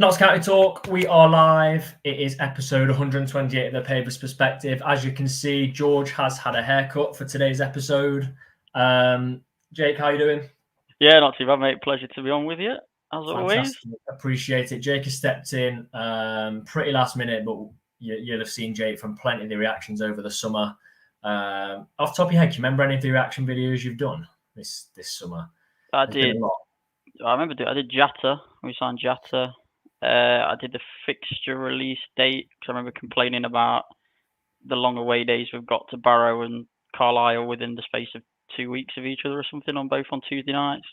Notts County Talk, we are live. It is episode 128 of the Pavis Perspective. As you can see, George has had a haircut for today's episode. Jake, how you doing? Yeah, not too bad, mate. Pleasure to be on with you, as always. Appreciate it. Jake has stepped in pretty last minute, but you'll have seen Jake from plenty of the reactions over the summer. Off the top of your head, do you remember any of the reaction videos you've done this summer? I did. I remember I did Jatta. We signed Jatta. I did the fixture release date because I remember complaining about the long away days we've got to Barrow and Carlisle within the space of 2 weeks of each other or something on Tuesday nights.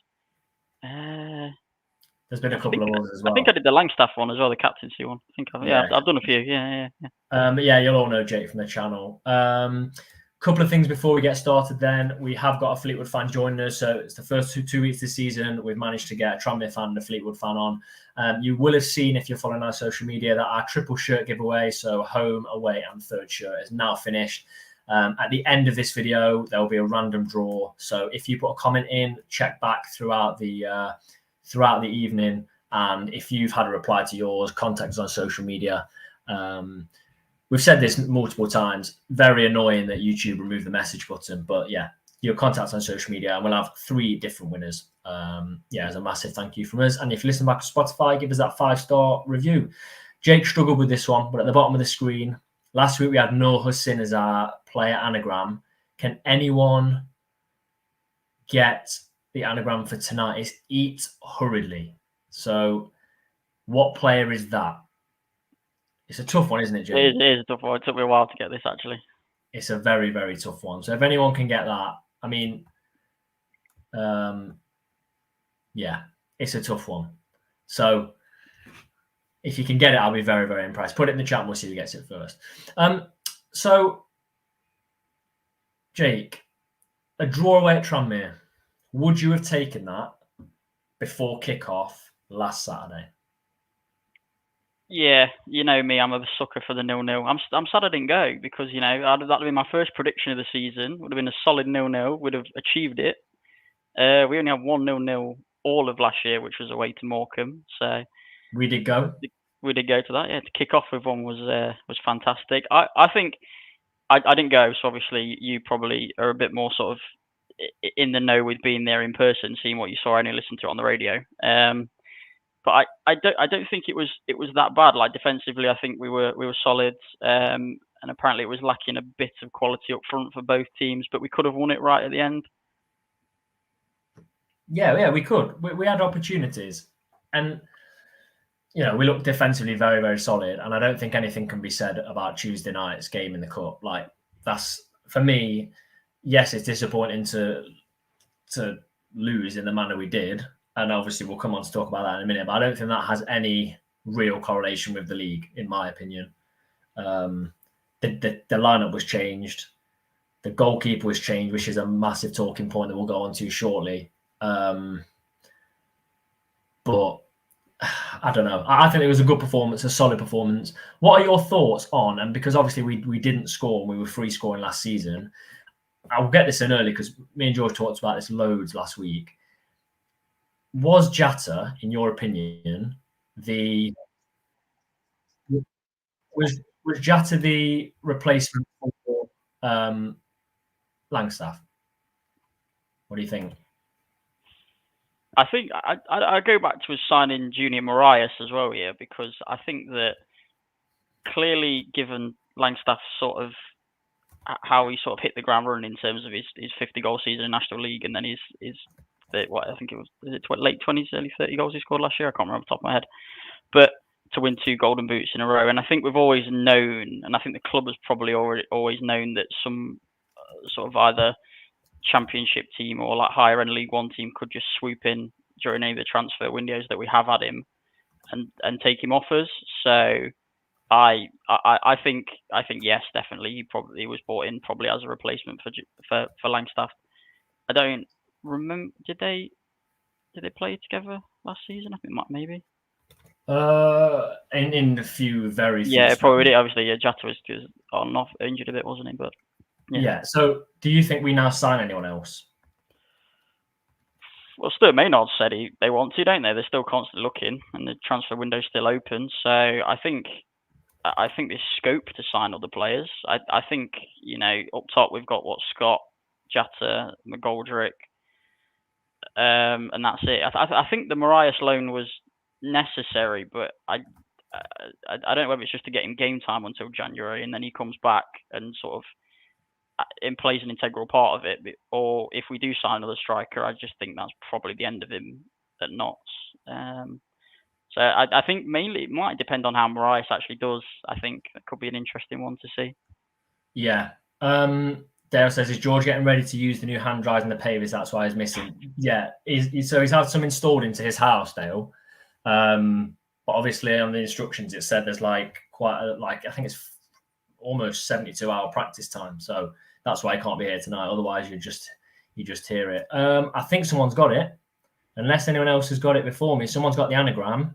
There's been a couple of others as well. I think I did the Langstaff one as well, the captaincy one. I've done a few. Yeah. But yeah, you'll all know Jake from the channel. Couple of things before we get started then. We have got a Fleetwood fan joining us. So it's the first two weeks this season. We've managed to get a Tranmere fan and a Fleetwood fan on. You will have seen, if you're following our social media, that our triple shirt giveaway, so home, away and third shirt, is now finished. At the end of this video, there will be a random draw. So if you put a comment in, check back throughout the evening. And if you've had a reply to yours, contact us on social media. We've said this multiple times. Very annoying that YouTube removed the message button. But yeah, your contacts on social media, and we'll have 3 different winners. As a massive thank you from us. And if you listen back to Spotify, give us that 5-star review. Jake struggled with this one, but at the bottom of the screen, last week we had No Hussin as our player anagram. Can anyone get the anagram for tonight? It's eat hurriedly. So what player is that? It's a tough one, isn't it, Jake? It is a tough one. It took me a while to get this, actually. It's a very, very tough one. So if anyone can get that, I mean, it's a tough one. So if you can get it, I'll be very, very impressed. Put it in the chat and we'll see who gets it first. So, Jake, a draw away at Tranmere, would you have taken that before kickoff last Saturday? Yeah, you know me, I'm a sucker for the 0-0. I'm sad I didn't go because, that would have been my first prediction of the season. Would have been a solid 0-0. Would have achieved it. We only had 1 0-0 all of last year, which was away to Morecambe. So we did go. We did go to that. Yeah, to kick off with one was fantastic. I think I didn't go, so obviously you probably are a bit more sort of in the know with being there in person, seeing what you saw. I only listened to it on the radio. But I don't think it was that bad. Like defensively, I think we were solid, and apparently it was lacking a bit of quality up front for both teams. But we could have won it right at the end. Yeah, we could. We had opportunities, and we looked defensively very, very solid. And I don't think anything can be said about Tuesday night's game in the cup. Like that's for me. Yes, it's disappointing to lose in the manner we did. And obviously, we'll come on to talk about that in a minute. But I don't think that has any real correlation with the league, in my opinion. The lineup was changed. The goalkeeper was changed, which is a massive talking point that we'll go on to shortly. But I don't know. I think it was a good performance, a solid performance. What are your thoughts on, and because obviously we didn't score and we were free scoring last season, I'll get this in early because me and George talked about this loads last week. Was Jatta, in your opinion, was Jatta the replacement for Langstaff? What do you think? I think I go back to his signing Junior Marias as well here, because I think that clearly, given Langstaff's sort of how he sort of hit the ground running in terms of his 50 goal season in National League, and then his what I think it was late 20s, early 30 goals he scored last year. I can't remember off the top of my head, but to win 2 Golden Boots in a row, and I think we've always known, and I think the club has probably always known that some sort of either Championship team or like higher end League One team could just swoop in during any of the transfer windows that we have had him and take him off us. So I think yes, definitely he was brought in probably as a replacement for Langstaff. I don't remember. Did they play together last season? I think maybe. In a few very few. Yeah, probably did. Obviously, Jatta was on and off injured a bit, wasn't he? But yeah. So, do you think we now sign anyone else? Stuart Maynard said they want to, don't they? They're still constantly looking, and the transfer window's still open. So I think there's scope to sign other players. I think, up top we've got Scott, Jatta, McGoldrick, and that's it. I think the Mariah loan was necessary, but I don't know whether it's just to get him game time until January, and then he comes back and sort of plays an integral part of it. Or if we do sign another striker, I just think that's probably the end of him at Notts. So I think mainly it might depend on how Mariah actually does. I think it could be an interesting one to see. Yeah. Dale says, is George getting ready to use the new hand dryers and the Pavis? That's why he's missing. Yeah. So he's had some installed into his house, Dale. But obviously on the instructions, it said there's I think it's almost 72-hour practice time. So that's why I can't be here tonight. Otherwise, you just hear it. I think someone's got it. Unless anyone else has got it before me, someone's got the anagram.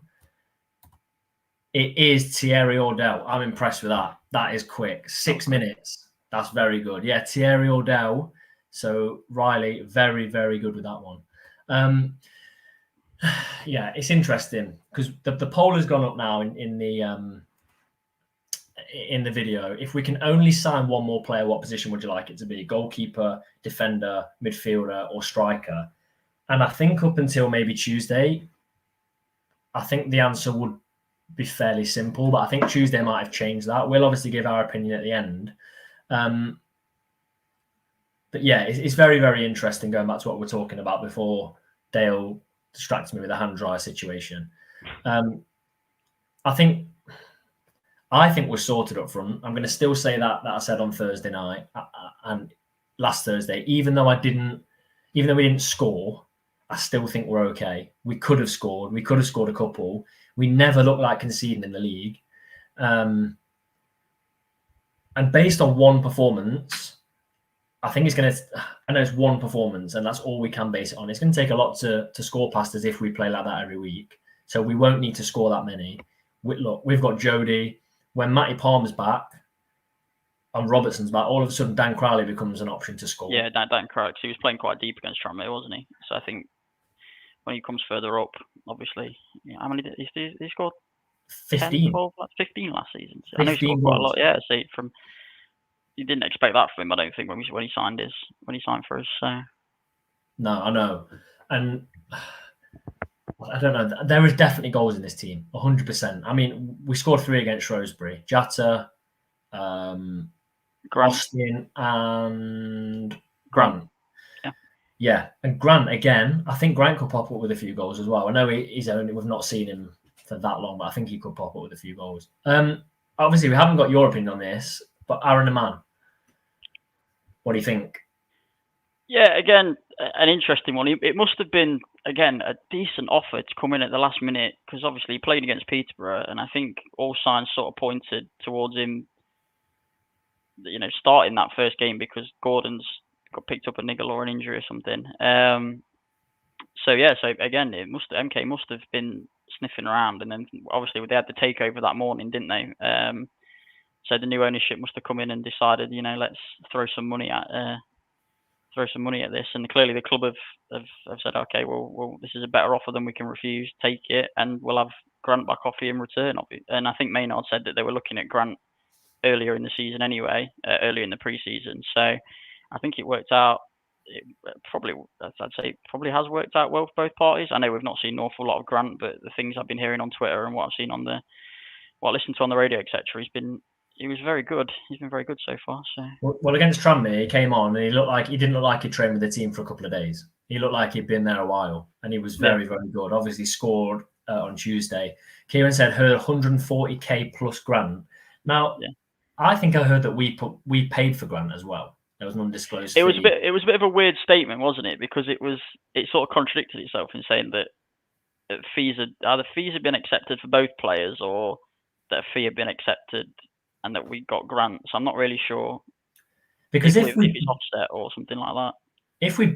It is Thierry Ordell. I'm impressed with that. That is quick. 6 minutes. That's very good. Yeah, Thierry Ordell. So Riley, very, very good with that one. Yeah, it's interesting because the poll has gone up now in the video. If we can only sign one more player, what position would you like it to be? Goalkeeper, defender, midfielder, or striker? And I think up until maybe Tuesday, I think the answer would be fairly simple, but I think Tuesday might have changed that. We'll obviously give our opinion at the end. But yeah, it's very, very interesting going back to what we're talking about before Dale distracts me with the hand dryer situation. I think we're sorted up front. I'm going to still say that I said on Thursday night and last Thursday, even though we didn't score, I still think we're okay. We could have scored. We could have scored a couple. We never looked like conceding in the league. And based on one performance, I think it's going to... I know it's one performance, and that's all we can base it on. It's going to take a lot to score past us if we play like that every week. So we won't need to score that many. We've got Jody. When Matty Palmer's back and Robertson's back, all of a sudden Dan Crowley becomes an option to score. Yeah, Dan Crowley. He was playing quite deep against Tranmere, wasn't he? So I think when he comes further up, obviously, how many did he score? 15. 10, 12, 15 last season. So I know he scored quite a lot. Yeah, so you didn't expect that from him, I don't think, when he signed for us. So no, I know, and I don't know. There is definitely goals in this team, 100%. I mean, we scored 3 against Shrewsbury. Jatta, Austin, and Grant. Yeah, and Grant again. I think Grant could pop up with a few goals as well. I know we've not seen him for that long, but I think he could pop up with a few goals. Obviously, we haven't got your opinion on this, but Aaron the man, what do you think? Yeah, again, an interesting one. It must have been, again, a decent offer to come in at the last minute because obviously he played against Peterborough, and I think all signs sort of pointed towards him, starting that first game because Gordon's got picked up a niggle or an injury or something. So again, MK must have been sniffing around, and then obviously they had the takeover that morning, didn't they? So the new ownership must have come in and decided, let's throw some money at this, and clearly the club have said, okay, well, this is a better offer than we can refuse. Take it, and we'll have Grant back off you in return of it. And I think Maynard said that they were looking at Grant earlier in the season anyway, earlier in the pre-season. So I think it worked out. Probably has worked out well for both parties. I know we've not seen an awful lot of Grant, but the things I've been hearing on Twitter and what I've seen what I listened to on the radio, etc., he was very good. He's been very good so far. So well, against Tranmere, he came on and he didn't look like he trained with the team for a couple of days. He looked like he'd been there a while, and he was very, very good. Obviously, scored on Tuesday. Kieran said heard 140k plus Grant. Now, I think I heard that we paid for Grant as well. There was an undisclosed fee. It was a bit of a weird statement, wasn't it? Because it sort of contradicted itself in saying that fees had been accepted for both players, or that a fee had been accepted and that we got Grant. So I'm not really sure because if it's offset or something like that. If we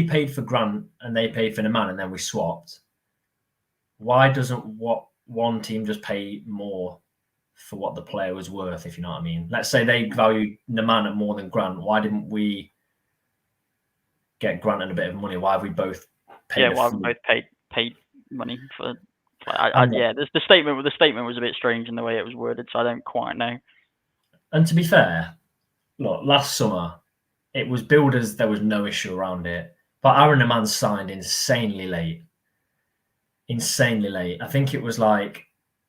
paid for Grant and they paid for the man and then we swapped, why doesn't one team just pay more for what the player was worth, if you know what I mean? Let's say they value Naman at more than Grant. Why didn't we get Grant and a bit of money? Why have we both paid. Yeah, well, we both paid money for. The statement was a bit strange in the way it was worded, so I don't quite know. And to be fair, look, last summer it was billed as there was no issue around it, but Aaron Aman signed insanely late. I think it was like.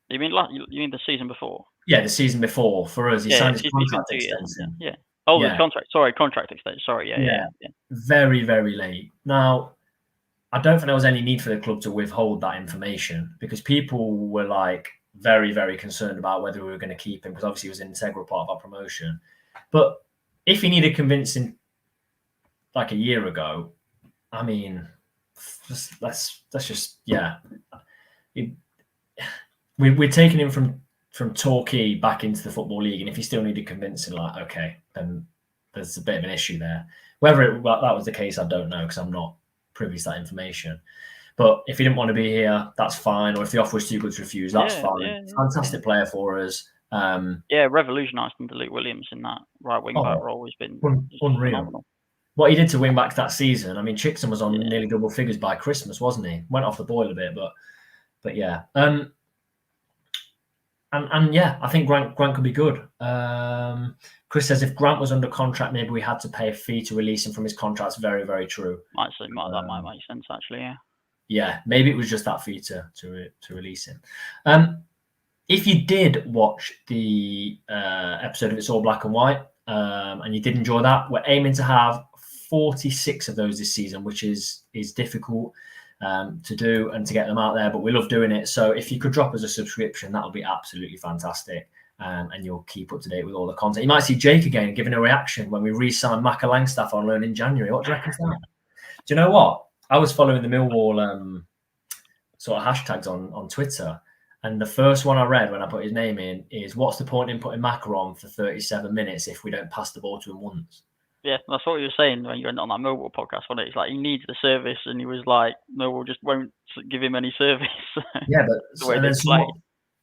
You mean the season before? Yeah, the season before for us. He signed his contract extension. Yeah. Oh, the contract. Sorry, contract extension. Sorry. Yeah. Very, very late. Now, I don't think there was any need for the club to withhold that information because people were like very, very concerned about whether we were going to keep him because obviously he was an integral part of our promotion. But if he needed convincing like a year ago, I mean, let's just we're taking him from Torquay back into the Football League, and if he still needed convincing, like, okay, then there's a bit of an issue there. Whether that was the case, I don't know because I'm not privy to that information. But if he didn't want to be here, that's fine. Or if the offer was too good to refuse, that's fine. Fantastic player for us. Revolutionised under Luke Williams in that right wing back role has been unreal. Phenomenal. What he did to wing backs that season, I mean, Chickson was on nearly double figures by Christmas, wasn't he? Went off the boil a bit, but yeah. And yeah, I think Grant could be good. Chris says if Grant was under contract, maybe we had to pay a fee to release him from his contract. It's very, very true. That might make sense, actually. Yeah. Yeah, maybe it was just that fee to release him. If you did watch the episode of It's All Black and White, and you did enjoy that, we're aiming to have 46 of those this season, which is difficult to do and to get them out there, but we love doing it. So if you could drop us a subscription, that would be absolutely fantastic. And you'll keep up to date with all the content. You might see Jake again giving a reaction when we re-sign Macauley Langstaff on loan in January. What do you reckon to that? Do you know what? I was following the Millwall sort of hashtags on Twitter, and the first one I read when I put his name in is, what's the point in putting Maca on for 37 minutes if we don't pass the ball to him once? Yeah, that's what you were saying when you went on that Millwall podcast, wasn't it? It's like he needs the service, and he was like, Millwall just won't give him any service. Yeah, but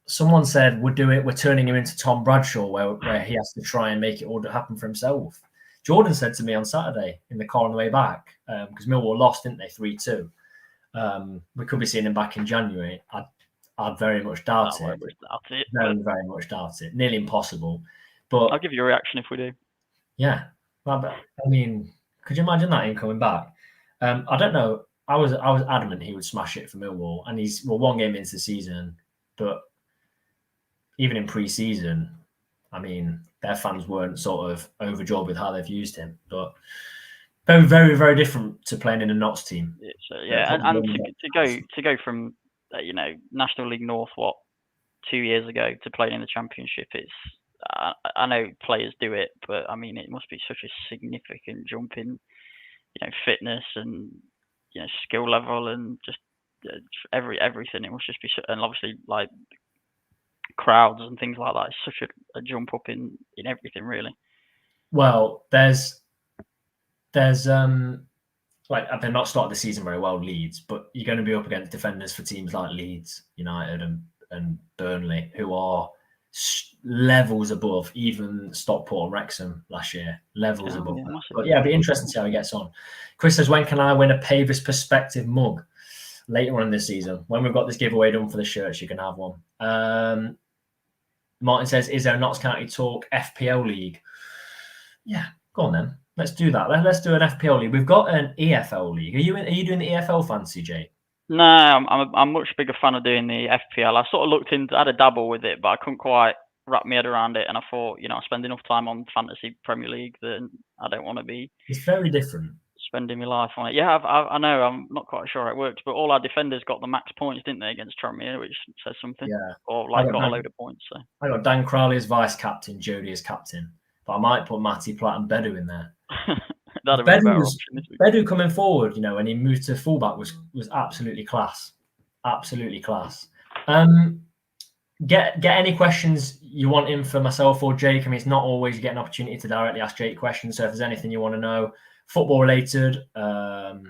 someone said we're turning him into Tom Bradshaw, where he has to try and make it all happen for himself. Jordan said to me on Saturday in the car on the way back, because Millwall lost, didn't they, 3-2. We could be seeing him back in January. I'd very much doubt it. Very, very much doubt it. Nearly impossible. But I'll give you a reaction if we do. Yeah. I mean, could you imagine that him coming back? I don't know. I was adamant he would smash it for Millwall, and he's one game into the season, but even in pre-season, I mean, their fans weren't sort of overjoyed with how they've used him. But very, very, very different to playing in a Notts team. And to go from National League North 2 years ago to playing in the Championship, it's I know players do it, but I mean it must be such a significant jump in fitness and skill level and just everything. It must just be, and obviously like crowds and things like that. It's such a jump up in everything, really. Well, there's like they're not started the season very well, Leeds, but you're going to be up against defenders for teams like Leeds United and Burnley, who are levels above even Stockport and Wrexham last year. Levels above. But yeah, it'd be interesting to see how he gets on. Chris says, when can I win a Pavis Perspective mug? Later on in this season. When we've got this giveaway done for the shirts, you can have one. Martin says, is there a Notts County Talk FPL League? Yeah, go on then. Let's do that. Let's do an FPL League. We've got an EFL League. Are you doing the EFL fantasy, Jay? No, I'm a much bigger fan of doing the FPL. I sort of looked into, I had a dabble with it, but I couldn't quite wrap my head around it. And I thought, I spend enough time on Fantasy Premier League that I don't want to be. It's very different. Spending my life on it. Yeah, I know. I'm not quite sure how it works, but all our defenders got the max points, didn't they, against Tranmere, which says something. Yeah. Or got a load of points. So I got Dan Crowley as vice captain, Jody as captain, but I might put Matty Platt and Bedu in there. That'd be a better option. Bedu coming forward, when he moved to fullback was absolutely class. Absolutely class. Get any questions you want in for myself or Jake. I mean, it's not always you get an opportunity to directly ask Jake questions. So if there's anything you want to know, football related, I'm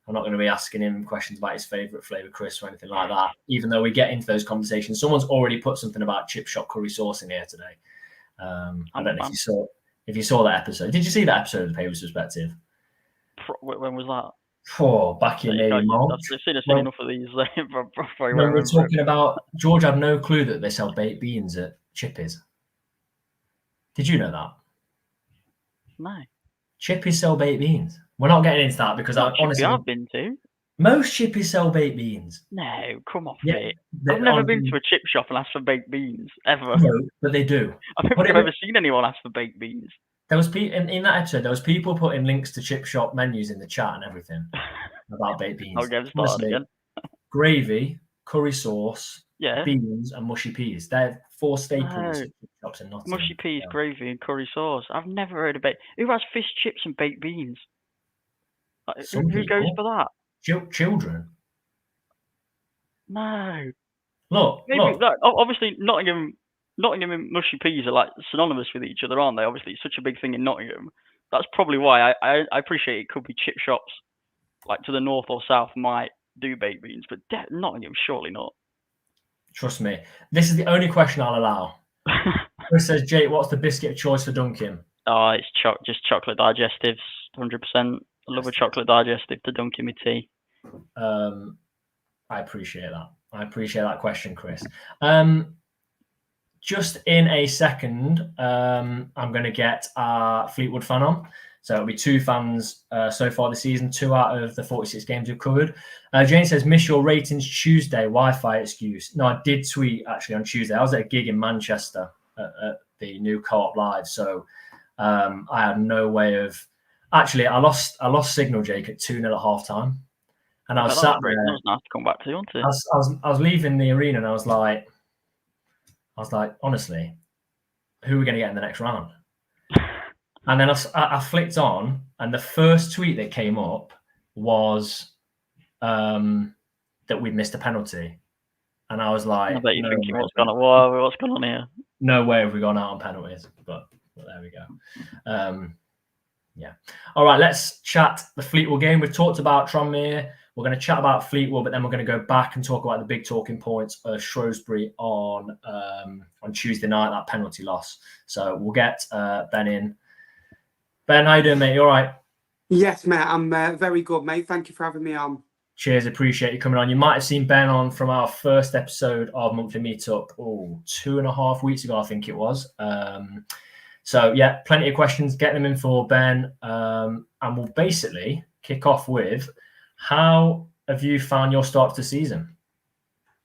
not going to be asking him questions about his favourite flavour crisp or anything like that. Even though we get into those conversations, someone's already put something about chip shop curry sauce in here today. I don't know if you saw that episode. Did you see that episode of Pavis Perspective? When was that? Oh, back So in you maybe can't. March. I've seen enough of these before I When we're remember it. talking about George, had no clue that they sell baked beans at Chippies. Did you know that? No, Chippies sell baked beans. We're not getting into that because not Chippy honestly, I've been to. most Chippies sell baked beans. No, come off Yeah, it. I've never been honestly, to a chip shop and asked for baked beans ever. no, but they do. I don't Put think it I've ever seen anyone ask for baked beans. There was in that episode. There was people putting links to chip shop menus in the chat and everything about baked beans. I'll get started Honestly, again. gravy, curry sauce, Yeah. beans, and mushy peas. They're 4 staples No. of chip shops in Nottingham. Mushy peas, Yeah. gravy, and curry sauce. I've never heard of baked. Who has fish chips and baked beans? Like, Some who goes people, for that? children. No. Look, Maybe that. Obviously, Nottingham and mushy peas are like synonymous with each other, aren't they? Obviously, it's such a big thing in Nottingham. That's probably why I appreciate it. Could be chip shops like to the north or south might do baked beans, but Nottingham surely not. Trust me. This is the only question I'll allow. Chris says, Jake, what's the biscuit of choice for dunking? Oh, it's just chocolate digestives, 100%. I love a chocolate digestive to dunk in my tea. I appreciate that. I appreciate that question, Chris. Just in a second, I'm going to get our Fleetwood fan on. So it'll be 2 fans so far this season, 2 out of the 46 games we've covered. Jane says, miss your ratings Tuesday, Wi-Fi excuse. No, I did tweet actually on Tuesday. I was at a gig in Manchester at the new Co-op Live. So I had no way of... Actually, I lost signal, Jake, at 2-0 at half-time. And I was sat there. That was nice to come back to, wasn't it? I was leaving the arena and I was like, honestly, who are we going to get in the next round? And then I flicked on, and the first tweet that came up was that we'd missed a penalty. And I was like, I bet you're thinking, what's going on here? No way have we gone out on penalties, but there we go. Yeah. All right, let's chat the Fleetwood game. We've talked about Tranmere. We're going to chat about Fleetwood, but then we're going to go back and talk about the big talking points of Shrewsbury on Tuesday night, that penalty loss. So we'll get Ben in. Ben, how you doing, mate? You all right? Yes, mate. I'm very good, mate. Thank you for having me on. Cheers. Appreciate you coming on. You might have seen Ben on from our first episode of Monthly Meetup, 2.5 weeks ago, I think it was. So, yeah, plenty of questions. Get them in for Ben. And we'll basically kick off with, how have you found your start to the season?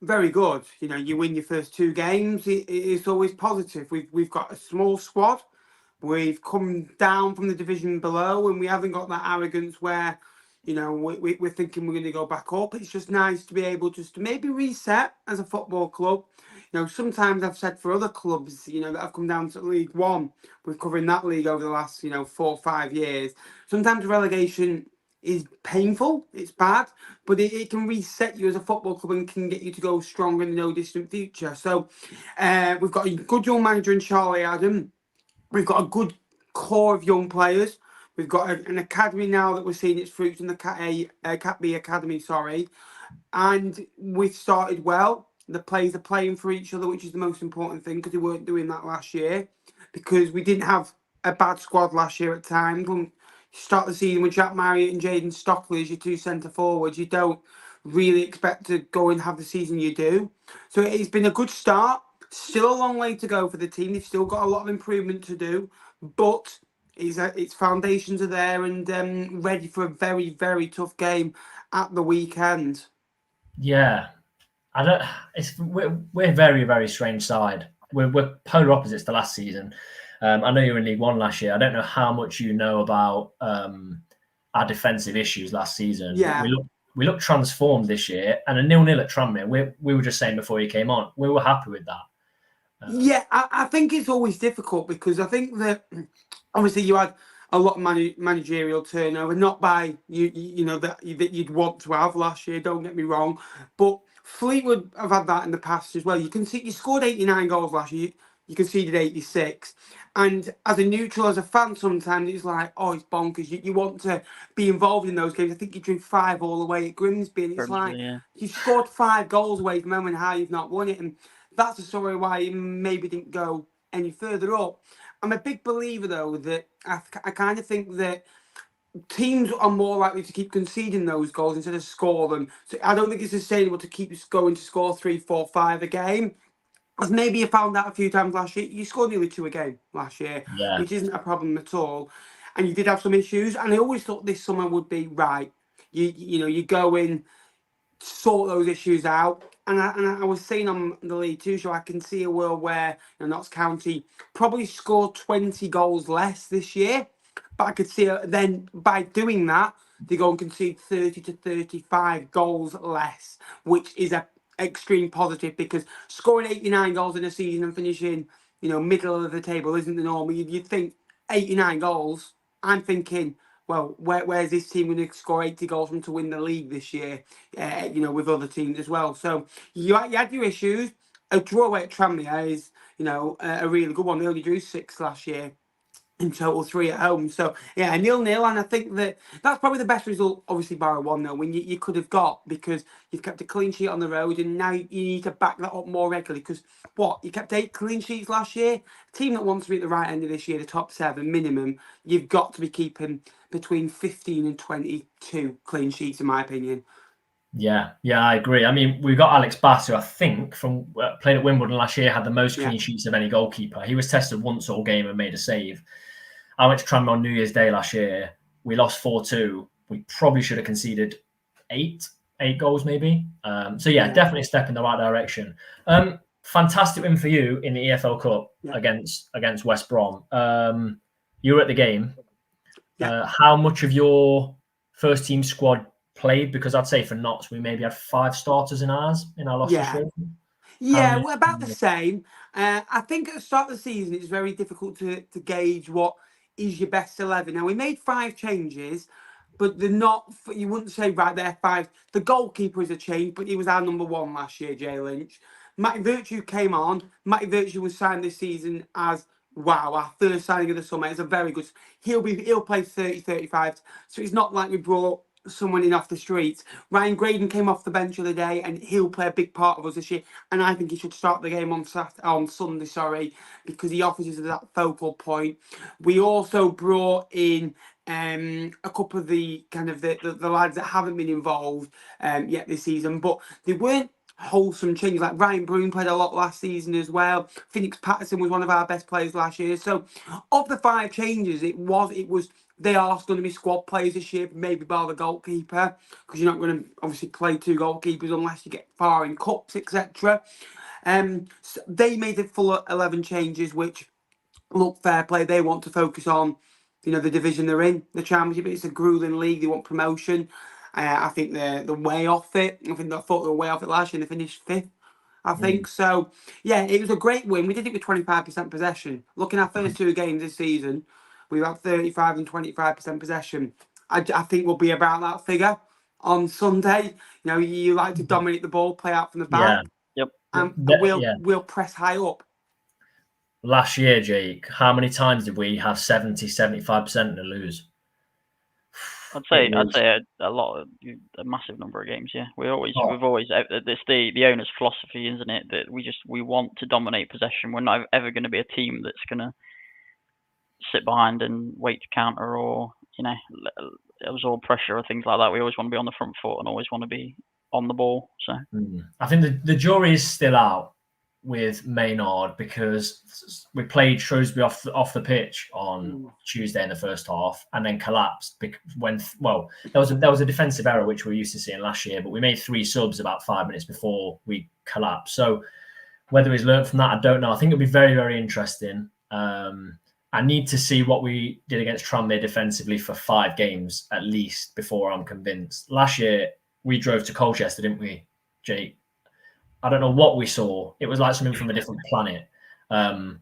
Very good. You know, you win your first 2 games. It's always positive. We've got a small squad. We've come down from the division below, and we haven't got that arrogance where, you know, we're thinking we're going to go back up. It's just nice to be able just to maybe reset as a football club. You know, sometimes I've said for other clubs, you know, that have come down to League One, we're covering that league over the last, 4 or 5 years. Sometimes relegation is painful, it's bad, but it can reset you as a football club and can get you to go stronger in the no distant future. So we've got a good young manager in Charlie Adam. We've got a good core of young players. We've got an academy now that we're seeing its fruits in the Cat B Academy, and we've started well. The players are playing for each other, which is the most important thing, because we weren't doing that last year, because we didn't have a bad squad last year at times. When you start the season with Jack Marriott and Jaden Stockley as your 2 centre forwards, you don't really expect to go and have the season you do. So it's been a good start. Still a long way to go for the team. They've still got a lot of improvement to do, but its foundations are there and ready for a very, very tough game at the weekend. Yeah, we're a very, very strange side. We're polar opposites to last season. I know you were in League One last year. I don't know how much you know about our defensive issues last season. Yeah. We look transformed this year, and a 0-0 at Tranmere. We were just saying before you came on, we were happy with that. Yeah, I think it's always difficult, because I think that obviously you had a lot of managerial turnover, not by you know that you'd want to have last year. Don't get me wrong, but Fleetwood have had that in the past as well. You can see you scored 89 goals last year. You conceded 86, and as a neutral, as a fan, sometimes it's like, oh, it's bonkers. You want to be involved in those games. I think you drew 5 all away at Grimsby, and it's like, yeah. you've scored 5 goals away from home, and how you've not won it, and that's the story why he maybe didn't go any further up. I'm a big believer, though, that I kind of think that teams are more likely to keep conceding those goals instead of score them. So I don't think it's sustainable to keep going to score 3, 4, 5 a game. As maybe you found out a few times last year, you scored nearly 2 a game last year, Yeah. which isn't a problem at all. And you did have some issues, and I always thought this summer would be right. You go in, sort those issues out. And I was saying on the League Two show, I can see a world where Notts County probably scored 20 goals less this year. But I could see then by doing that, they go and concede 30 to 35 goals less, which is a extreme positive, because scoring 89 goals in a season and finishing, middle of the table isn't the norm. You'd think 89 goals. I'm thinking, well, where's this team going to score 80 goals from to win the league this year? With other teams as well. So you had your issues. A draw at Tranmere is, a really good one. They only drew 6 last year. In total, 3 at home. So yeah, 0-0, and I think that's probably the best result, obviously bar a 1-0, when you could have got, because you've kept a clean sheet on the road, and now you need to back that up more regularly. Because you kept 8 clean sheets last year. A team that wants to be at the right end of this year, the top 7 minimum, you've got to be keeping between 15 and 22 clean sheets, in my opinion. Yeah, I agree. I mean, we've got Alex Bass, who I think from played at Wimbledon last year, had the most clean sheets of any goalkeeper. He was tested once all game and made a save. I went to Tranmere on New Year's Day last year. We lost 4-2. We probably should have conceded 8 goals maybe. So definitely a step in the right direction. Fantastic win for you in the EFL Cup against West Brom. You were at the game. How much of your first team squad played? Because I'd say for Notts, we maybe had 5 starters in our loss to we're about the same. I think at the start of the season, it's very difficult to gauge what is your best 11. Now, we made 5 changes, but they're not, you wouldn't say, right, they're 5. The goalkeeper is a change, but he was our number 1 last year, Jay Lynch. Matty Virtue came on. Matty Virtue was signed this season as, our first signing of the summer. It's a very good, he'll play 30, 35. So it's not like we brought someone in off the streets. Ryan Graydon came off the bench the other day, and he'll play a big part of us this year. And I think he should start the game on Sunday, because he offers us that focal point. We also brought in a couple of the lads that haven't been involved yet this season, but they weren't wholesome changes. Like Ryan Broom played a lot last season as well. Phoenix Patterson was one of our best players last year. So of the 5 changes, it was they are going to be squad players this year, maybe bar the goalkeeper, because you're not going to obviously play 2 goalkeepers unless you get far in cups, etc. So they made the full 11 changes, which look, fair play. They want to focus on, the division they're in, the Championship. It's a grueling league. They want promotion. I think they're way off it. I thought they were way off it last year, and they finished 5th. I think so. Yeah, it was a great win. We did it with 25% possession. Looking at our first 2 games this season, we've had 35 and 25% possession. I think we'll be about that figure on Sunday. You like to dominate the ball, play out from the back. Yep. And we'll press high up. Last year, Jake, how many times did we have 70, 75% and lose? I'd say a lot of a massive number of games. Yeah, we've always it's the owner's philosophy, isn't it? That we want to dominate possession. We're not ever going to be a team that's going to sit behind and wait to counter, or absorb pressure or things like that. We always want to be on the front foot and always want to be on the ball. So I think the jury is still out with Maynard, because we played Shrewsbury off the pitch on Tuesday in the first half, and then collapsed when there was a defensive error which we were used to seeing last year, but we made 3 subs about 5 minutes before we collapsed. So whether he's learned from that, I don't know. I think it'll be very, very interesting. I need to see what we did against Tranmere defensively for 5 games at least before I'm convinced. Last year we drove to Colchester, didn't we, Jake? I don't know what we saw. It was like something from a different planet. I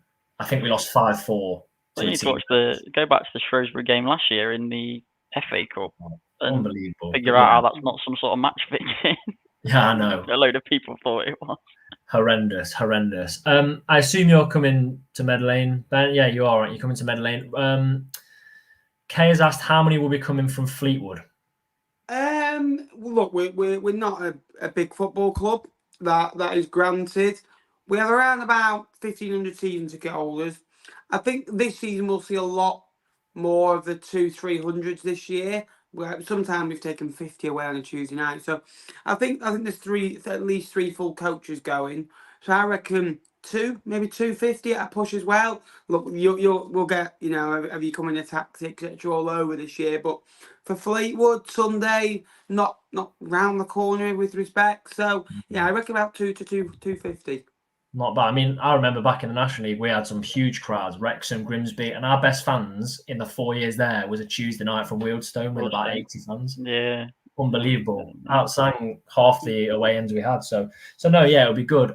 think we lost 5-4. You need to go back to the Shrewsbury game last year in the FA Cup and unbelievable. Figure out how that's not some sort of match fixing. Yeah, I know. A load of people thought it was. Horrendous. I assume you're coming to Medellin, Ben? Yeah, you are, aren't you? Coming to Medellin. Kay has asked how many will be coming from Fleetwood. Look, we're not a big football club. That is granted. We have around about 1,500 season ticket holders. I think this season we'll see a lot more of the 200-300s this year. Sometimes we've taken 50 away on a Tuesday night. So I think there's at least three full coaches going. So I reckon maybe 250 at a push as well. Look, we'll get, have you come in a tactics, etc. all over this year. But for Fleetwood, Sunday, not round the corner with respect. So yeah, I reckon about 250. Not bad. I mean, I remember back in the National League, we had some huge crowds, Wrexham, Grimsby, and our best fans in the 4 years there was a Tuesday night from Wealdstone with about 80 fans. Yeah. Unbelievable. Outsang half the away ends we had. So no, yeah, it'll be good.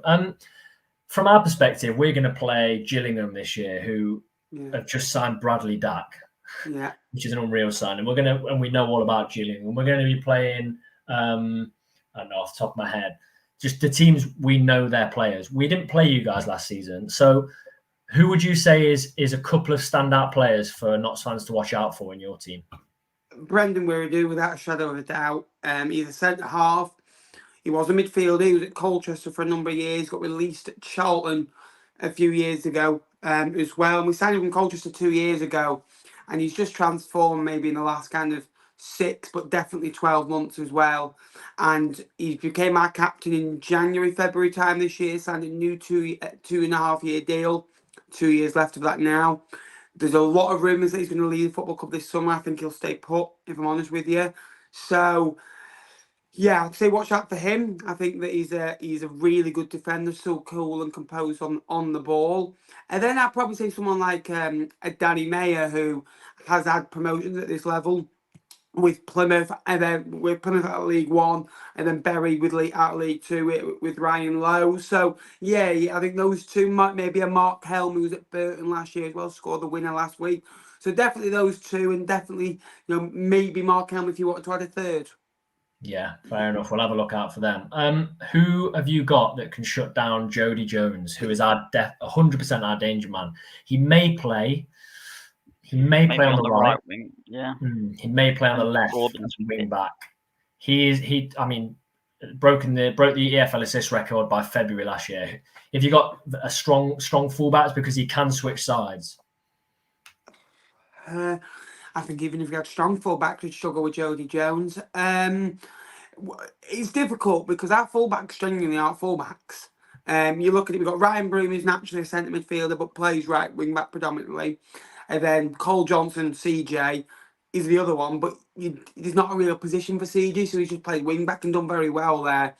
From our perspective, we're going to play Gillingham this year, who have just signed Bradley Dack, which is an unreal sign. And we know all about Gillingham. We're going to be playing, I don't know off the top of my head, just the teams we know their players. We didn't play you guys last season. So who would you say is a couple of standout players for Notts fans to watch out for in your team? Brendan Wiredu, without a shadow of a doubt. He's a centre half. He was a midfielder. He was at Colchester for a number of years. Got released at Charlton a few years ago as well. And we signed him from Colchester 2 years ago. And he's just transformed maybe in the last kind of 6, but definitely 12 months as well. And he became our captain in January, February time this year. Signed a new 2.5 year deal. 2 years left of that now. There's a lot of rumours that he's going to leave the football club this summer. I think he'll stay put, if I'm honest with you. So, yeah, I'd say watch out for him. I think that he's a really good defender, so cool and composed on the ball. And then I'd probably say someone like a Danny Mayer, who has had promotions at this level with Plymouth, and then with Plymouth out of League One, and then Bury out of League Two with Ryan Lowe. So yeah, I think those two might maybe a Mark Helm, who was at Burton last year as well, scored the winner last week. So definitely those two, and definitely maybe Mark Helm if you want to add a third. Yeah, fair enough. We'll have a look out for them. Who have you got that can shut down Jody Jones, who is 100% our danger man? He may play. He may play on the right wing. Yeah. He may play on the left as a wing back. I mean, broke the EFL assist record by February last year. If you got a strong fullbacks, because he can switch sides. I think even if you had strong fullbacks, we'd struggle with Jody Jones. It's difficult because our fullbacks genuinely aren't fullbacks. You look at it, we've got Ryan Broom, who's naturally a centre midfielder, but plays right wing back predominantly. And then Cole Johnson, CJ, is the other one, but there's not a real position for CJ, so he's just played wing back and done very well there.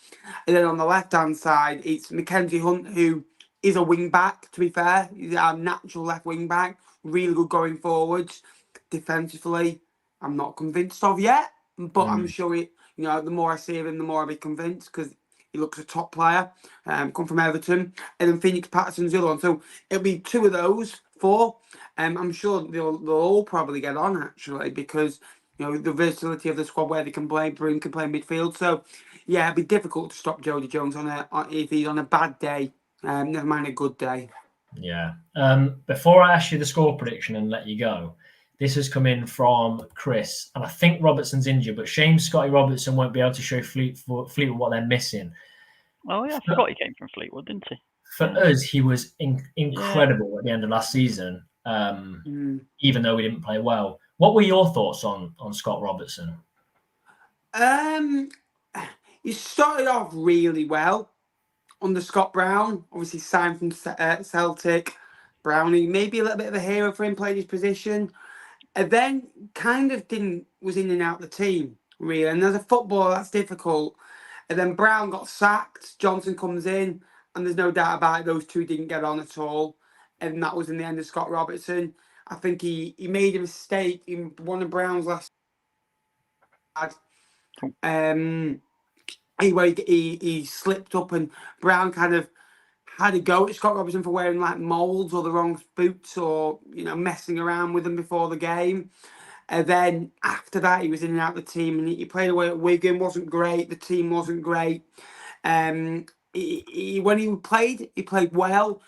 And then on the left hand side, it's Mackenzie Hunt, who is a wing back, to be fair. He's our natural left wing back, really good going forwards. Defensively, I'm not convinced of yet, but I'm sure the more I see of him, the more I'll be convinced, because he looks a top player, come from Everton. And then Phoenix Patterson's the other one. So it'll be 2 of those 4. I'm sure they'll all probably get on, actually, because the versatility of the squad, where they can play, Broom can play midfield. So yeah, it'd be difficult to stop Jody Jones if he's on a bad day. Never mind a good day. Yeah. Before I ask you the score prediction and let you go, this has come in from Chris, and I think Robertson's injured, but shame Scotty Robertson won't be able to show Fleetwood what they're missing. Oh yeah, I forgot he came from Fleetwood, didn't he? For us, he was incredible at the end of last season, even though we didn't play well. What were your thoughts on Scott Robertson? He started off really well under Scott Brown. Obviously signed from Celtic. Brownie, maybe a little bit of a hero for him, played his position. And then kind of was in and out of the team, really. And as a footballer, that's difficult. And then Brown got sacked. Johnson comes in. And there's no doubt about it, those two didn't get on at all. And that was in the end of Scott Robertson. I think he made a mistake in one of Brown's last. He slipped up, and Brown kind of had a go at Scott Robertson for wearing like molds or the wrong boots, or messing around with them before the game. And then after that, he was in and out of the team, and he played away at Wigan. Wasn't great. The team wasn't great. When he played well,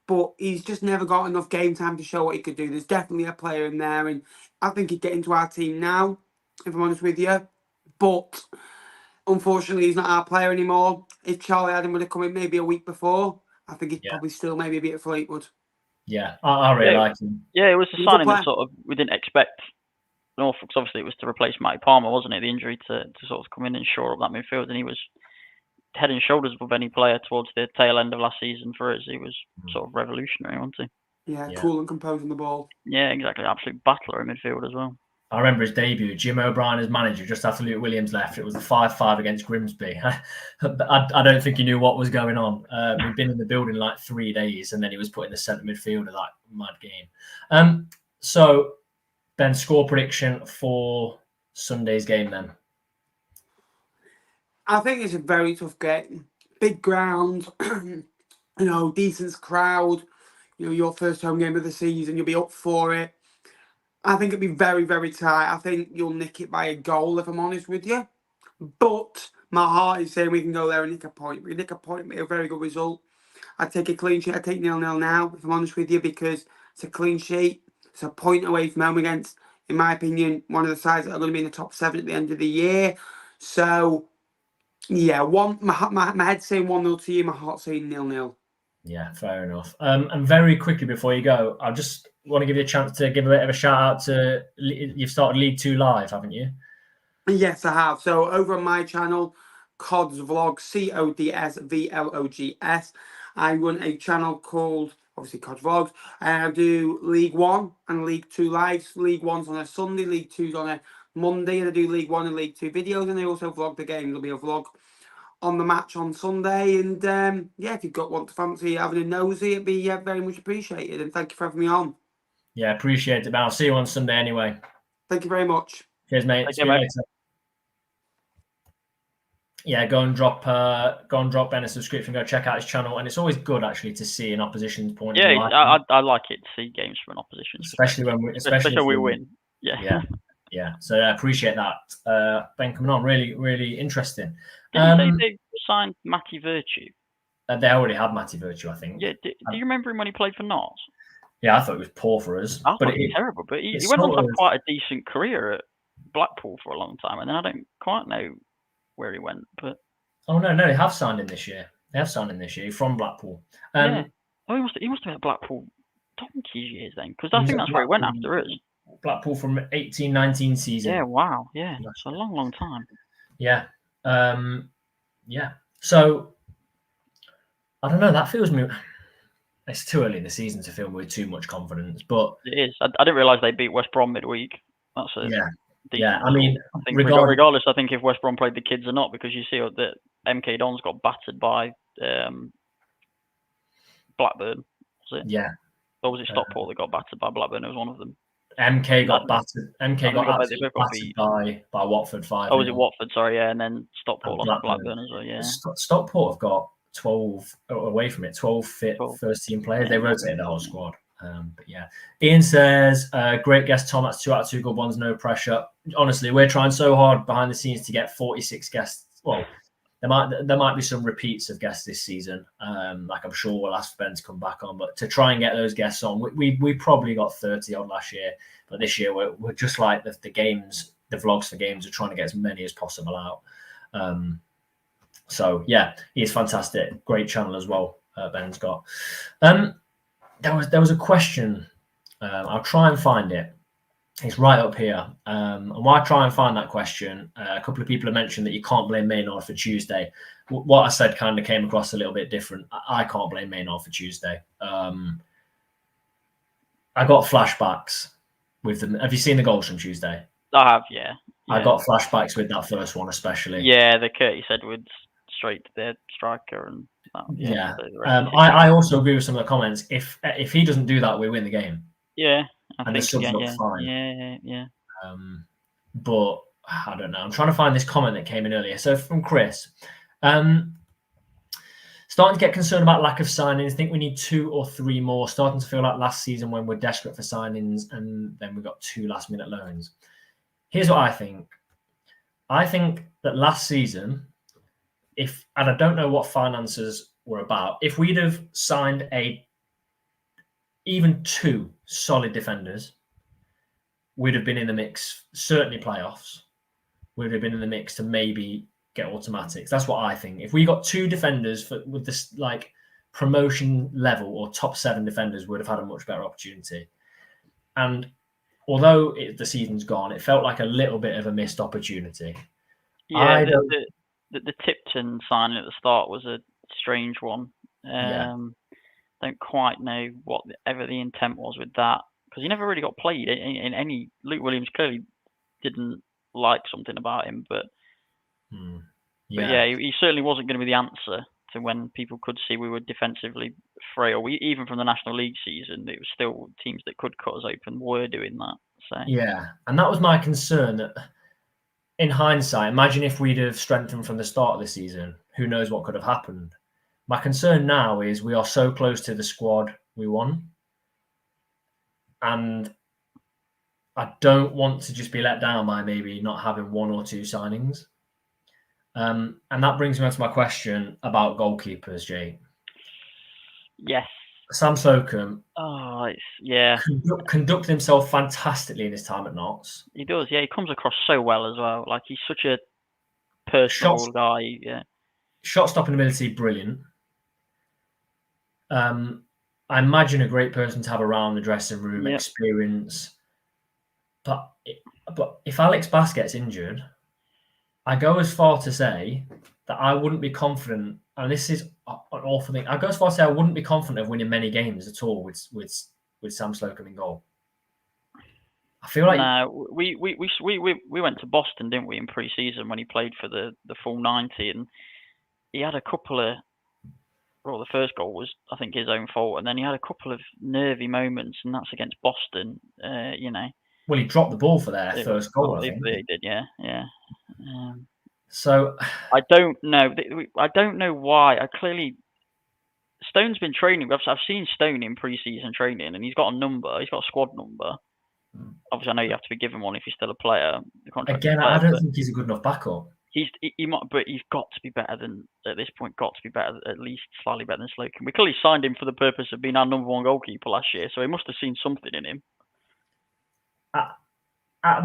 but he's just never got enough game time to show what he could do. There's definitely a player in there, and I think he'd get into our team now, if I'm honest with you. But unfortunately, he's not our player anymore. If Charlie Adam would have come in maybe a week before, I think he'd probably still maybe be at Fleetwood. Yeah, I really like him. Yeah, it was a He's a signing player. that sort of we didn't expect. Norfolk, because obviously it was to replace Matty Palmer, wasn't it? The injury to sort of come in and shore up that midfield, and he was head and shoulders above any player towards the tail end of last season for us. He was sort of revolutionary, wasn't he? Yeah, cool and composed on the ball. Yeah, exactly. Absolute battler in midfield as well. I remember his debut, Jim O'Brien as manager, just after Luke Williams left. It was a 5-5 against Grimsby. I don't think he knew what was going on. We'd been in the building like 3 days, and then he was put in the centre midfield of that mad game. So, Ben, score prediction for Sunday's game then? I think it's a very tough game. Big ground, decent crowd. Your first home game of the season, you'll be up for it. I think it'll be very, very tight. I think you'll nick it by a goal, if I'm honest with you. But my heart is saying we can go there and nick a point. We can nick a point, make a very good result. I'd take a clean sheet. I'd take 0-0 now, if I'm honest with you, because it's a clean sheet. It's a point away from home against, in my opinion, one of the sides that are going to be in the top 7 at the end of the year. So, yeah, my head's saying 1-0 to you, my heart's saying 0-0. Yeah, fair enough. And very quickly before you go, I just want to give you a chance to give a bit of a shout out to, you've started League 2 Live, haven't you? Yes, I have. So over on my channel, Cods Vlogs, CODS VLOGS, I run a channel called, obviously, Cods Vlogs. I do League 1 and League 2 lives. League 1's on a Sunday, League 2's on a Monday, and I do League 1 and League 2 videos, and I also vlog the game. There'll be a vlog on the match on Sunday, and if you've got one to fancy having a nosy, it'd be very much appreciated, and thank you for having me on. Yeah, appreciate it, man. I'll see you on Sunday anyway. Thank you very much. Cheers, mate. See you later. Yeah, go and drop Ben a subscription. Go check out his channel, and it's always good actually to see an opposition's point of view. I like it to see games from an opposition, especially when we win. Yeah. So I appreciate that. Ben coming on, really interesting. Didn't they signed Matty Virtue? They already had Matty Virtue, I think. Yeah. Do you remember him when he played for Notts? Yeah, I thought it was poor for us. I thought it was terrible, but he went on to have quite a decent career at Blackpool for a long time, and then I don't quite know where he went, but no, they have signed him this year. From Blackpool. He must have been at Blackpool donkey's years then, because I think that's where he went after us. Blackpool from 18-19 season. Yeah, wow, yeah, that's a long time. Yeah, So I don't know. That feels me. It's too early in the season to feel with too much confidence, but it is. I didn't realise they beat West Brom midweek. That's Yeah, I mean, regardless, I think if West Brom played the kids or not, because you see that MK Dons got battered by Blackburn. Was it? Yeah. Or was it Stockport that got battered by Blackburn? It was one of them. MK got battered. battered by Watford 5. Oh, was it Watford? Sorry, yeah, and then Stockport lost to Blackburn as well. Yeah. Stockport have got 12 away from it. 12 fit first team players. They rotated the whole squad. But yeah, Ian says, great guest, Tom. That's 2 out of 2 good ones. No pressure. Honestly, we're trying so hard behind the scenes to get 46 guests. Well, there might be some repeats of guests this season. Like I'm sure we'll ask Ben to come back on, but to try and get those guests on, we probably got 30 on last year, but this year we're just like the games, the vlogs for games, are trying to get as many as possible out. So yeah, he's fantastic. Great channel as well. Ben's got. There was a question. I'll try and find it. It's right up here. And while I try and find that question, a couple of people have mentioned that you can't blame Maynard for Tuesday. What I said kind of came across a little bit different. I can't blame Maynard for Tuesday. I got flashbacks with them. Have you seen the goals from Tuesday? I have, yeah. I got flashbacks with that first one, especially. Yeah, the Curtis Edwards straight to their striker and. I also agree with some of the comments. If he doesn't do that, we win the game. Yeah, I think the subs look fine. Yeah. But I don't know. I'm trying to find this comment that came in earlier. So from Chris, starting to get concerned about lack of signings. Think we need 2 or 3 more. Starting to feel like last season when we're desperate for signings, and then we got 2 last-minute loans. Here's what I think. I think that last season, and I don't know what finances were about, if we'd have signed even 2 solid defenders, we'd have been in the mix, certainly playoffs. We'd have been in the mix to maybe get automatics. That's what I think. If we got 2 defenders with this, like promotion level or top 7 defenders would have had a much better opportunity. And although the season's gone, it felt like a little bit of a missed opportunity. Yeah, the Tipton signing at the start was a strange one. Don't quite know whatever the intent was with that, because he never really got played in any. Luke Williams clearly didn't like something about him, but he certainly wasn't going to be the answer to when people could see we were defensively frail. Even from the National League season, it was still teams that could cut us open were doing that. So yeah, and that was my concern. That in hindsight, imagine if we'd have strengthened from the start of the season. Who knows what could have happened? My concern now is we are so close to the squad we want, and I don't want to just be let down by maybe not having 1 or 2 signings. And that brings me on to my question about goalkeepers, Jay. Yes. Sam Slocum conducted himself fantastically in his time at Notts. He does, yeah. He comes across so well as well. Like, he's such a personal guy, yeah. Shot-stopping ability, brilliant. I imagine a great person to have around the dressing room, experience. But if Alex Bass gets injured, I go as far to say that I wouldn't be confident, and this is an awful thing. I go as far to say I wouldn't be confident of winning many games at all with Sam Slocum in goal. I feel like we went to Boston, didn't we, in pre-season when he played for the full 90, and he had a couple of. Well, the first goal was, I think, his own fault, and then he had a couple of nervy moments, and that's against Boston. Well, he dropped the ball for their first goal. I think he did, yeah. So I don't know. I don't know why. Stone's been training. I've seen Stone in pre-season training, and he's got a number. He's got a squad number. Obviously, I know you have to be given one if you're still a player. Again, I don't think he's a good enough backup. He might, but he's got to be better than at this point. Got to be better, at least slightly better than Slocum. We clearly signed him for the purpose of being our number 1 goalkeeper last year, so he must have seen something in him.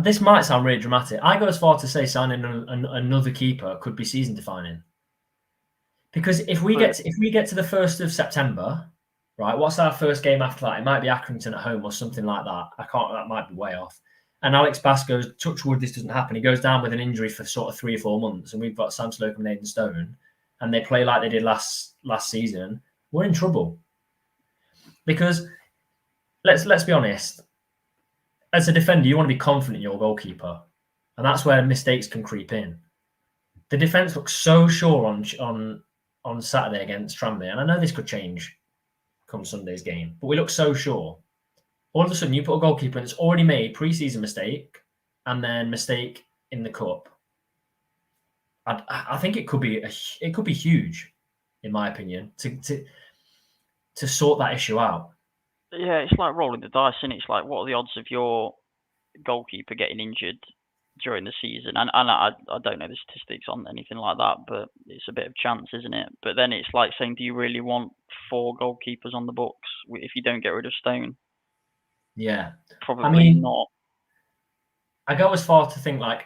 This might sound really dramatic. I go as far to say signing another keeper could be season defining. Because if we get to the 1st of September, right? What's our first game after that? It might be Accrington at home or something like that. That might be way off. And Alex Bass goes, touch wood, this doesn't happen. He goes down with an injury for sort of 3 or 4 months, and we've got Sam Slocum and Aidan Stone, and they play like they did last season. We're in trouble. Because let's be honest, as a defender, you want to be confident in your goalkeeper, and that's where mistakes can creep in. The defence looked so sure on Saturday against Tranmere, and I know this could change come Sunday's game, but we look so sure. All of a sudden, you put a goalkeeper that's already made pre-season mistake and then mistake in the cup. I think it could be huge, in my opinion, to sort that issue out. Yeah, it's like rolling the dice, and it's like, what are the odds of your goalkeeper getting injured during the season? And I don't know the statistics on anything like that, but it's a bit of chance, isn't it? But then it's like saying, do you really want 4 goalkeepers on the books if you don't get rid of Stone? Yeah. Probably not. I go as far to think like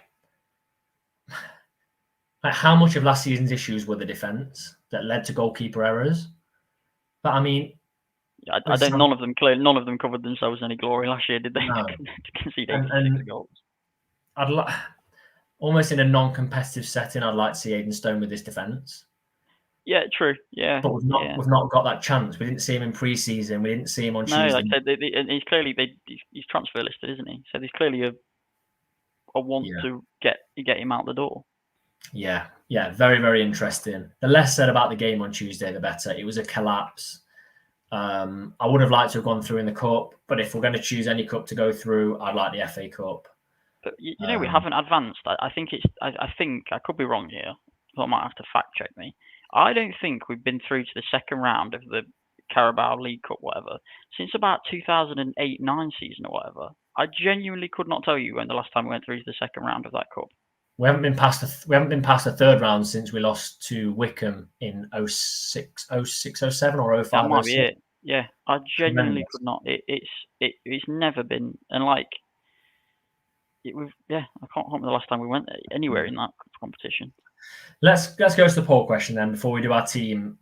how much of last season's issues were the defence that led to goalkeeper errors? But I mean, I don't. None of them covered themselves in any glory last year, did they? No. To concede 86 goals. I'd almost in a non-competitive setting, I'd like to see Aidan Stone with this defence. Yeah, true. Yeah, but we've not got that chance. We didn't see him in pre-season. We didn't see him on Tuesday. No, like I said, and he's clearly he's transfer listed, isn't he? So there's clearly a want to get him out the door. Yeah, very, very interesting. The less said about the game on Tuesday, the better. It was a collapse. I would have liked to have gone through in the cup, but if we're going to choose any cup to go through, I'd like the FA Cup. But we haven't advanced. I think I could be wrong here, so I might have to fact check me. I don't think we've been through to the second round of the Carabao League Cup, whatever, since about 2008-9 season or whatever. I genuinely could not tell you when the last time we went through to the second round of that cup. We haven't been past the third round since we lost to Wickham in 06, 07 or 05. That might be it. Yeah, I genuinely could not. It's never been, and like I can't remember the last time we went anywhere in that competition. Let's go to the poll question then before we do our team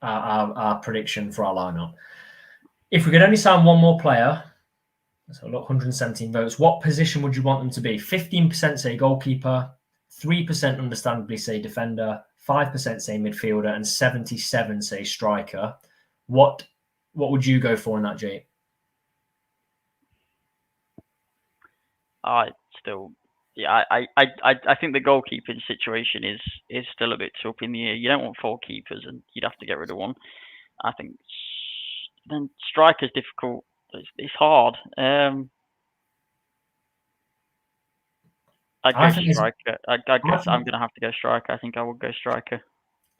our prediction for our lineup. If we could only sign one more player, so look, 117 votes, what position would you want them to be? 15% say goalkeeper, 3% understandably say defender, 5% say midfielder, and 77 say striker. What would you go for in that, Jake? I think the goalkeeping situation is still a bit too up in the air. You don't want 4 keepers, and you'd have to get rid of one. I think then striker's difficult. It's hard. I'd go striker. I guess I'm going to have to go striker. I think I would go striker.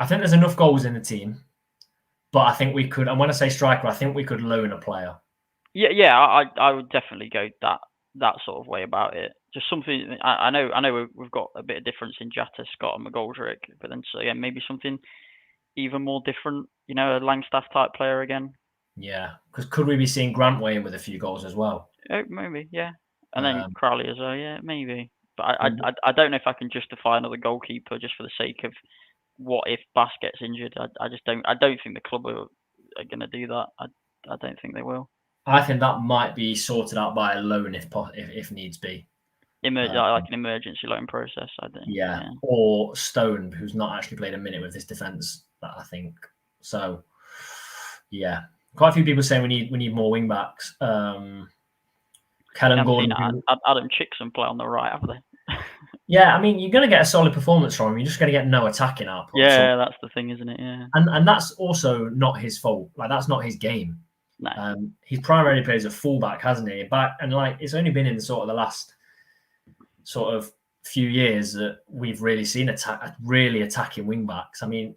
I think there's enough goals in the team, but I think we could. And when I say striker, I think we could loan a player. Yeah. I would definitely go that sort of way about it. Just something. I know we've got a bit of difference in Jatta, Scott, and McGoldrick, but then maybe something even more different. A Langstaff type player again. Yeah, because could we be seeing Grant weigh in with a few goals as well? Maybe, yeah. And then Crowley as well, yeah, maybe. But I don't know if I can justify another goalkeeper just for the sake of what if Bass gets injured. I just don't. I don't think the club are going to do that. I don't think they will. I think that might be sorted out by a loan if needs be. Like an emergency loan process, I think. Yeah, or Stone, who's not actually played a minute with this defence. That I think. So, yeah, quite a few people saying we need more wing backs. Kellen Gordon, Adam Chickson play on the right, have they? Yeah, I mean, you're going to get a solid performance from him. You're just going to get no attacking output. Yeah, that's the thing, isn't it? Yeah, and that's also not his fault. Like, that's not his game. No. He's primarily played as a fullback, hasn't he? It's only been in the last sort of few years that we've really seen really attacking wing backs. I mean,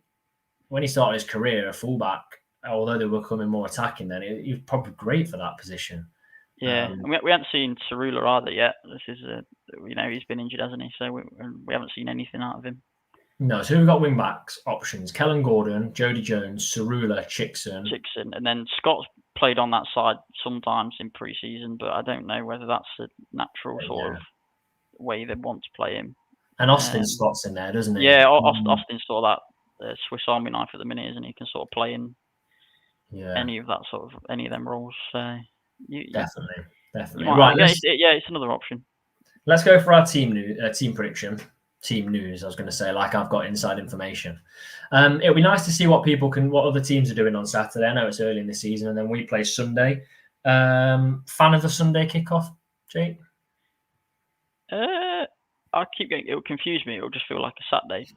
when he started his career, a fullback, although they were becoming more attacking, then he was probably great for that position. Yeah, and we haven't seen Cerula either yet. This is he's been injured, hasn't he? So we haven't seen anything out of him. No, so we've got wing backs options: Kellen Gordon, Jody Jones, Cerula, Chickson, and then Scott's played on that side sometimes in pre-season, but I don't know whether that's a natural sort of way they want to play him. And Austin Scott's in there, doesn't he? Yeah, Austin's sort of that Swiss Army knife at the minute, isn't he? He can sort of play in any of them roles. So. Definitely. Right. It's another option. Let's go for our team prediction. Team news, I was going to say, like I've got inside information. It'll be nice to see what other teams are doing on Saturday. I know it's early in the season, and then we play Sunday. Fan of the Sunday kickoff, Jake? I keep going. It'll confuse me. It'll just feel like a Saturday.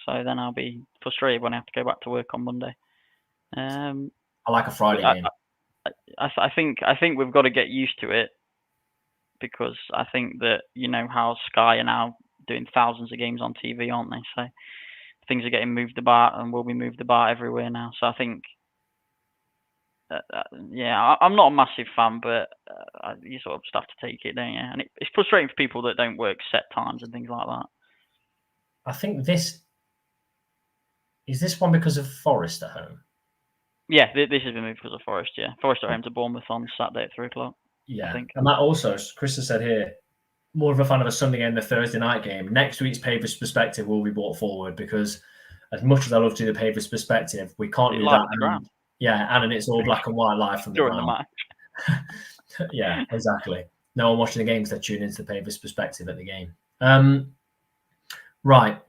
So then I'll be frustrated when I have to go back to work on Monday. I like a Friday game. I think we've got to get used to it, because I think that how Sky are now doing thousands of games on TV, aren't they? So things are getting moved about and will be moved about everywhere now. So I think, I'm not a massive fan, but you sort of just have to take it, don't you? And it's frustrating for people that don't work set times and things like that. I think this one because of Forest at home. Yeah, this has been moved because of Forest, yeah. Forest are home to Bournemouth on Saturday at 3:00. Yeah, I think. And that also, Chris has said here, more of a fan of a Sunday game than a Thursday night game. Next week's Pavis Perspective will be brought forward, because as much as I love to do the Pavis Perspective, we can't do that. And it's all black and white live from during the match. Yeah, exactly. No one watching the game because they're tuning into the Pavis Perspective at the game. Right.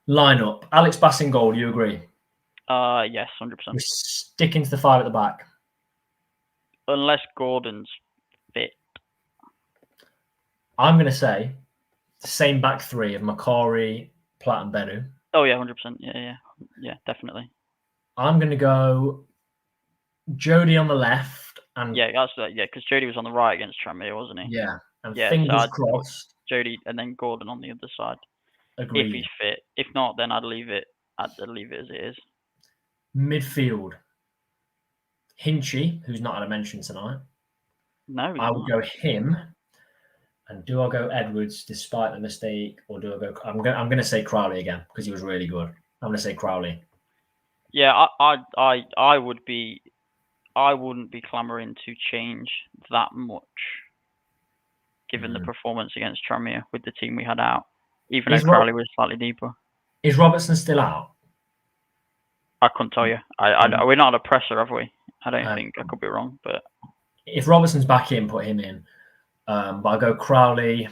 Lineup. Alex Bass in goal, do you agree? Yes, 100%. We're sticking to the 5 at the back. Unless Gordon's fit. I'm going to say the same back 3 of Macauley, Platt and Benu. Oh, yeah, 100%. Yeah, definitely. I'm going to go Jody on the left. And because Jody was on the right against Tranmere, wasn't he? Yeah, and fingers crossed. Jody and then Gordon on the other side. Agreed. If he's fit. If not, then I'd leave it as it is. Midfield. Hinchy, who's not had a mention tonight. No, I would go him. And do I go Edwards despite the mistake, or do I go? I'm going to say Crowley again because he was really good. I'm going to say Crowley. Yeah, I wouldn't be clamouring to change that much, given the performance against Tranmere with the team we had out. Even though Crowley was slightly deeper. Is Robertson still out? I couldn't tell you. We're not under pressure, have we? I don't think. I could be wrong, but if Robertson's back in, put him in. But I go Crowley,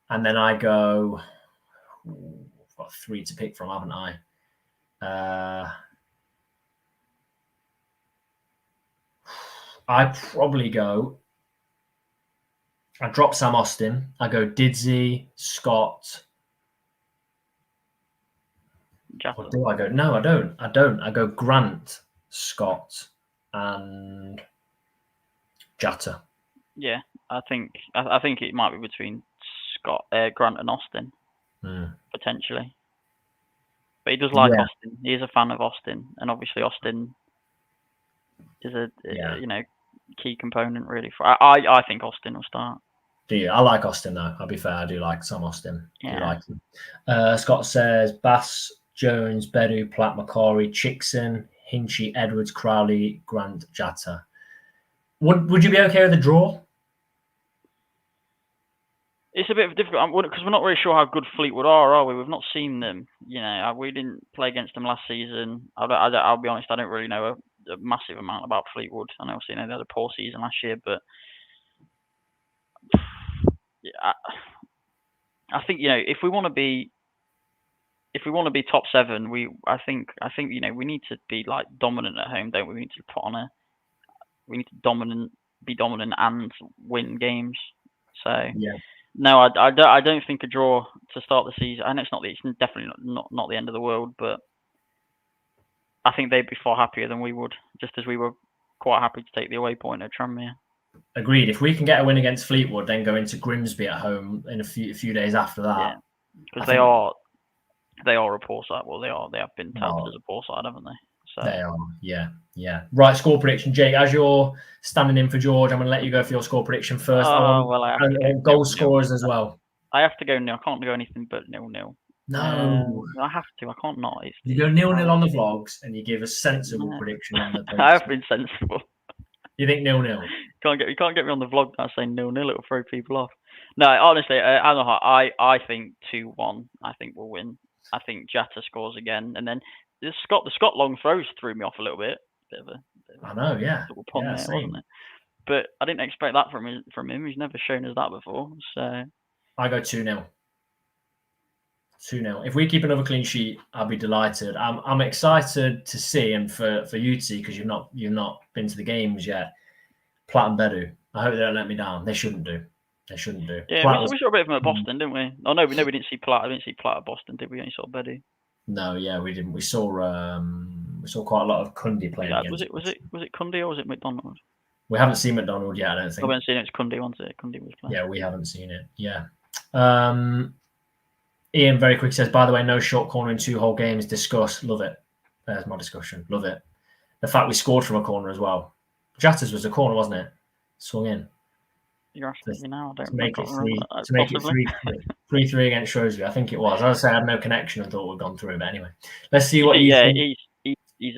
and then I go. I've got 3 to pick from, haven't I? I probably go. I drop Sam Austin. I go Didsey, Scott. Or do I go? No, I don't. I go Grant, Scott, and Jatta. Yeah, I think it might be between Grant and Austin, potentially. But he does like Austin. He is a fan of Austin, and obviously Austin is a key component really. I think Austin will start. Do you? I like Austin though. I'll be fair. I do like Sam Austin. Yeah. I do like him. Scott says Bass, Jones, Bedu, Platt, Macauley, Chickson, Hinchy, Edwards, Crowley, Grant, Jatta. Would you be okay with a draw? It's a bit difficult because we're not really sure how good Fleetwood are we? We've not seen them. We didn't play against them last season. I'll be honest. I don't really know a massive amount about Fleetwood. I know they had a poor season last year, but I think if we want to be top 7, I think we need to be like dominant at home, don't we? We need to be dominant and win games. So no, I don't think a draw to start the season. I know it's definitely not the end of the world, but I think they'd be far happier than we would, just as we were quite happy to take the away point at Tranmere. Agreed. If we can get a win against Fleetwood, then go into Grimsby at home in a few days after that. Because they are a poor side. Well, they have been touted as a poor side, haven't they? So they are. Yeah. Right. Score prediction, Jake. As you're standing in for George, I'm going to let you go for your score prediction first. Goal scorers as well. I have to go nil. I can't go anything but 0-0. No, I have to. I can't not. You go 0-0 on the vlogs, and you give a sensible prediction on the post. I have been sensible. You think 0-0? You can't get me on the vlog now saying 0-0. It'll throw people off. No, honestly, I think 2-1. I think we'll win. I think Jatta scores again, and then the Scott long throws threw me off a little bit. I know, yeah. There, wasn't it? But I didn't expect that from him. He's never shown us that before. So I go 2-0. 2-0. If we keep another clean sheet, I'll be delighted. I'm excited to see, and for you to see, because you've not been to the games yet, Platt and Bedu. I hope they don't let me down. They shouldn't do. Yeah, we saw a bit of them at Boston, didn't we? Oh no, we didn't see Platt. I didn't see Platt at Boston, did we? Only saw Bedu. No, yeah, we didn't. We saw quite a lot of Cundy playing. Was it Cundy or was it McDonald? We haven't seen McDonald yet, I don't think. I haven't seen it. It's Cundy, wasn't it? Cundy was playing. Yeah, we haven't seen it. Yeah. Ian very quick says, by the way, no short corner in 2 whole games. Discuss. Love it. There's my discussion. Love it. The fact we scored from a corner as well. Jatta's was a corner, wasn't it? Swung in. You're asking me now. I don't to make it 3-3 against Shrewsbury. I think it was. As I say, I had no connection and thought we'd gone through. But anyway, let's see what you think. He's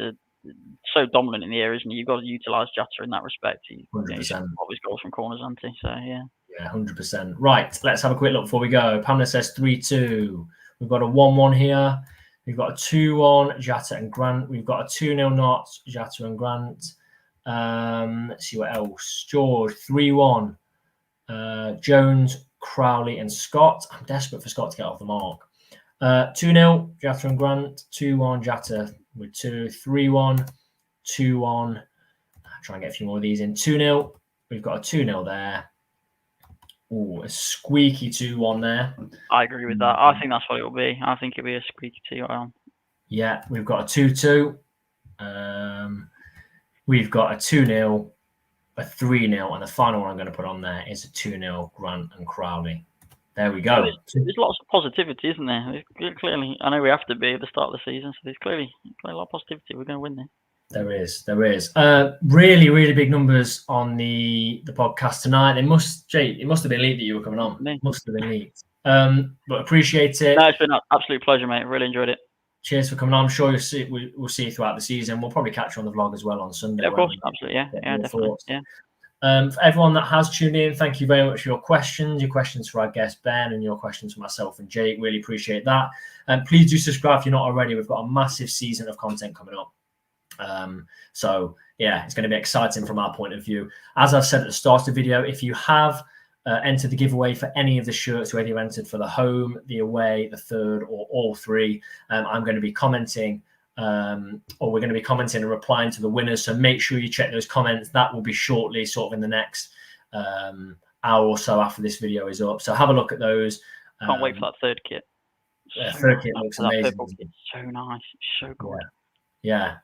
so dominant in the area, isn't he? You've got to utilise Jatta in that respect. He's 100%. Always goals from corners, hasn't he? So yeah. Yeah, 100%. Right, let's have a quick look before we go. Pamela says 3-2. We've got a 1-1 here. We've got a 2-1, Jatta and Grant. We've got a 2-0 Not, Jatta and Grant. Let's see what else. George, 3-1. Jones, Crowley, and Scott. I'm desperate for Scott to get off the mark. 2-0, Jatta and Grant. 2-1, Jatta with 2. 3-1, 2-1. Try and get a few more of these in. 2-0. We've got a 2-0 there. Oh, a squeaky 2-1 there. I agree with that. I think that's what it will be. I think it'll be a squeaky 2-1. Yeah, we've got a 2-2. We've got a 2-0, a 3-0, and the final one I'm going to put on there is a 2-0 Grant and Crowley. There we go. There's lots of positivity, isn't there? Clearly, I know we have to be at the start of the season, so there's clearly a lot of positivity. We're going to win there. There is. Really, really big numbers on the podcast tonight. It must have been elite that you were coming on. Yeah. Must have been elite. But appreciate it. No, it's been an absolute pleasure, mate. Really enjoyed it. Cheers for coming on. I'm sure we'll see you throughout the season. We'll probably catch you on the vlog as well on Sunday. Yeah, of course, absolutely. Yeah, definitely. Yeah. For everyone that has tuned in, thank you very much for your questions for our guest Ben, and your questions for myself and Jake. Really appreciate that. And please do subscribe if you're not already. We've got a massive season of content coming up. So yeah, it's going to be exciting from our point of view. As I've said at the start of the video, if you have entered the giveaway for any of the shirts, whether you entered for the home, the away, the third, or all three, I'm going to be commenting, or we're going to be commenting and replying to the winners. So make sure you check those comments. That will be shortly, sort of in the next hour or so after this video is up. So have a look at those. Can't wait for that third kit. Third kit looks amazing. It's so nice. It's so good. Yeah.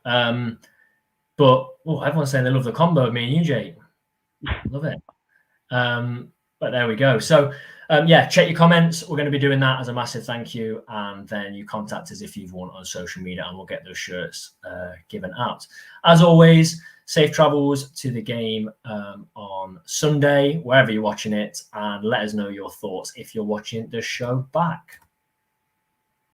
But everyone's saying they love the combo of me and you, Jake. Love it. But there we go. So yeah, check your comments. We're going to be doing that as a massive thank you. And then you contact us if you've won on social media, and we'll get those shirts given out. As always, safe travels to the game on Sunday, wherever you're watching it, and let us know your thoughts if you're watching the show back.